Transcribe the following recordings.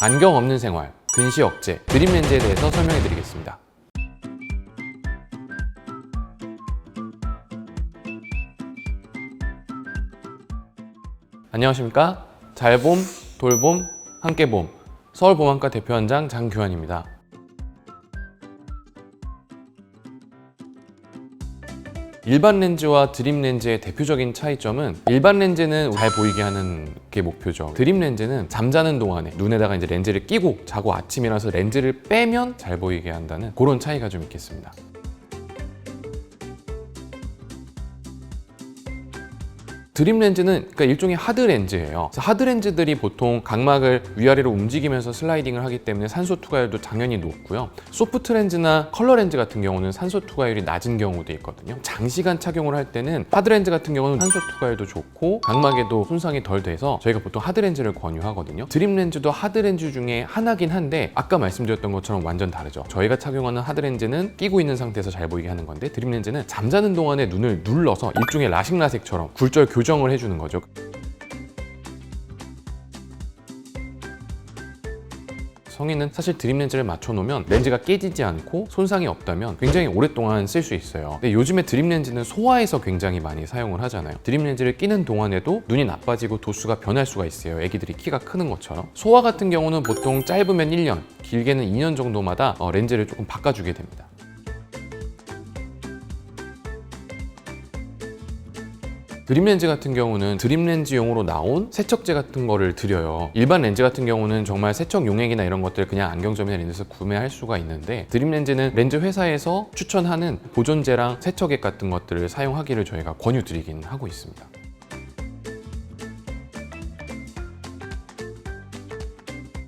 안경 없는 생활, 근시 억제, 드림 렌즈에 대해서 설명해 드리겠습니다. 안녕하십니까? 잘봄, 돌봄, 함께봄, 서울보안과 대표원장 장규환입니다. 일반 렌즈와 드림 렌즈의 대표적인 차이점은, 일반 렌즈는 잘 보이게 하는 게 목표죠. 드림 렌즈는 잠자는 동안에 눈에다가 이제 렌즈를 끼고 자고 아침에 일어나서 렌즈를 빼면 잘 보이게 한다는 그런 차이가 좀 있겠습니다. 드림 렌즈는 그러니까 일종의 하드 렌즈예요. 그래서 하드 렌즈들이 보통 각막을 위아래로 움직이면서 슬라이딩을 하기 때문에 산소 투과율도 당연히 높고요. 소프트 렌즈나 컬러 렌즈 같은 경우는 산소 투과율이 낮은 경우도 있거든요. 장시간 착용을 할 때는 하드 렌즈 같은 경우는 산소 투과율도 좋고 각막에도 손상이 덜 돼서 저희가 보통 하드 렌즈를 권유하거든요. 드림 렌즈도 하드 렌즈 중에 하나긴 한데 아까 말씀드렸던 것처럼 완전 다르죠. 저희가 착용하는 하드 렌즈는 끼고 있는 상태에서 잘 보이게 하는 건데, 드림 렌즈는 잠자는 동안에 눈을 눌러서 일종의 라식라섹처럼 굴절 교정을 해주는 거죠. 성인은 사실 드림 렌즈를 맞춰놓으면 렌즈가 깨지지 않고 손상이 없다면 굉장히 오랫동안 쓸 수 있어요. 근데 요즘에 드림 렌즈는 소아에서 굉장히 많이 사용을 하잖아요. 드림 렌즈를 끼는 동안에도 눈이 나빠지고 도수가 변할 수가 있어요. 애기들이 키가 크는 것처럼. 소아 같은 경우는 보통 짧으면 1년, 길게는 2년 정도마다 렌즈를 조금 바꿔주게 됩니다. 드림 렌즈 같은 경우는 드림 렌즈용으로 나온 세척제 같은 거를 드려요. 일반 렌즈 같은 경우는 정말 세척 용액이나 이런 것들 그냥 안경점이나 이런 데서 구매할 수가 있는데, 드림 렌즈는 렌즈 회사에서 추천하는 보존제랑 세척액 같은 것들을 사용하기를 저희가 권유드리긴 하고 있습니다.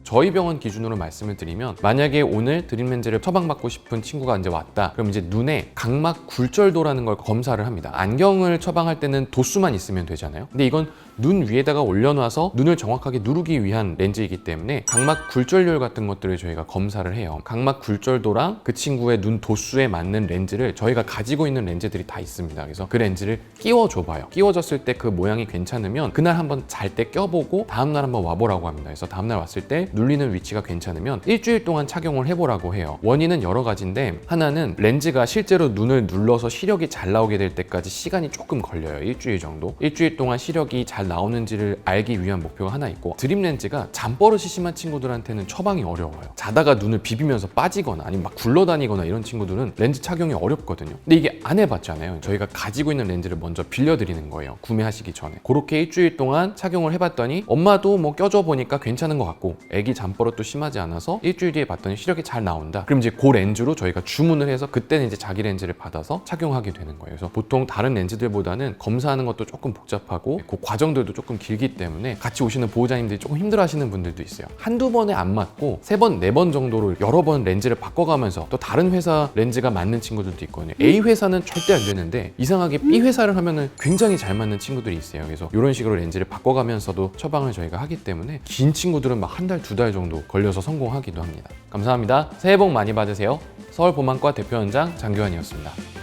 저희 병원 기준으로 말씀을 드리면, 만약에 오늘 드림 렌즈를 처방받고 싶은 친구가 이제 왔다. 그럼 이제 눈에 각막 굴절도라는 걸 검사를 합니다. 안경을 처방할 때는 도수만 있으면 되잖아요. 근데 이건 눈 위에다가 올려놔서 눈을 정확하게 누르기 위한 렌즈이기 때문에 각막 굴절률 같은 것들을 저희가 검사를 해요. 각막 굴절도랑 그 친구의 눈 도수에 맞는 렌즈를 저희가 가지고 있는 렌즈들이 다 있습니다. 그래서 그 렌즈를 끼워줘 봐요. 끼워졌을 때 그 모양이 괜찮으면 그날 한번 잘 때 껴보고 다음날 한번 와보라고 합니다. 그래서 다음날 왔을 때 눌리는 위치가 괜찮으면 일주일 동안 착용을 해보라고 해요. 원인은 여러 가지인데, 하나는 렌즈가 실제로 눈을 눌러서 시력이 잘 나오게 될 때까지 시간이 조금 걸려요. 일주일 정도. 일주일 동안 시력이 잘 나오는지를 알기 위한 목표가 하나 있고, 드림 렌즈가 잠버릇이 심한 친구들한테는 처방이 어려워요. 자다가 눈을 비비면서 빠지거나 아니면 막 굴러다니거나 이런 친구들은 렌즈 착용이 어렵거든요. 근데 이게 안 해봤잖아요. 저희가 가지고 있는 렌즈를 먼저 빌려드리는 거예요. 구매하시기 전에. 그렇게 일주일 동안 착용을 해봤더니 엄마도 뭐 껴줘 보니까 괜찮은 것 같고 애기 잠버릇도 심하지 않아서 일주일 뒤에 봤더니 시력이 잘 나온다. 그럼 이제 그 렌즈로 저희가 주문을 해서 그때는 이제 자기 렌즈를 받아서 착용하게 되는 거예요. 그래서 보통 다른 렌즈들보다는 검사하는 것도 조금 복잡하고 그 과정들도 조금 길기 때문에 같이 오시는 보호자님들이 조금 힘들어 하시는 분들도 있어요. 한두 번에 안 맞고 3번, 4번 정도로 여러 번 렌즈를 바꿔가면서 또 다른 회사 렌즈가 맞는 친구들도 있거든요. A 회사는 절대 안 되는데 이상하게 B 회사를 하면은 굉장히 잘 맞는 친구들이 있어요. 그래서 이런 식으로 렌즈를 바꿔가면서도 처방을 저희가 하기 때문에 긴 친구들은 막 한 달, 2달 정도 걸려서 성공하기도 합니다. 감사합니다. 새해 복 많이 받으세요. 서울보만과 대표원장 장규환이었습니다.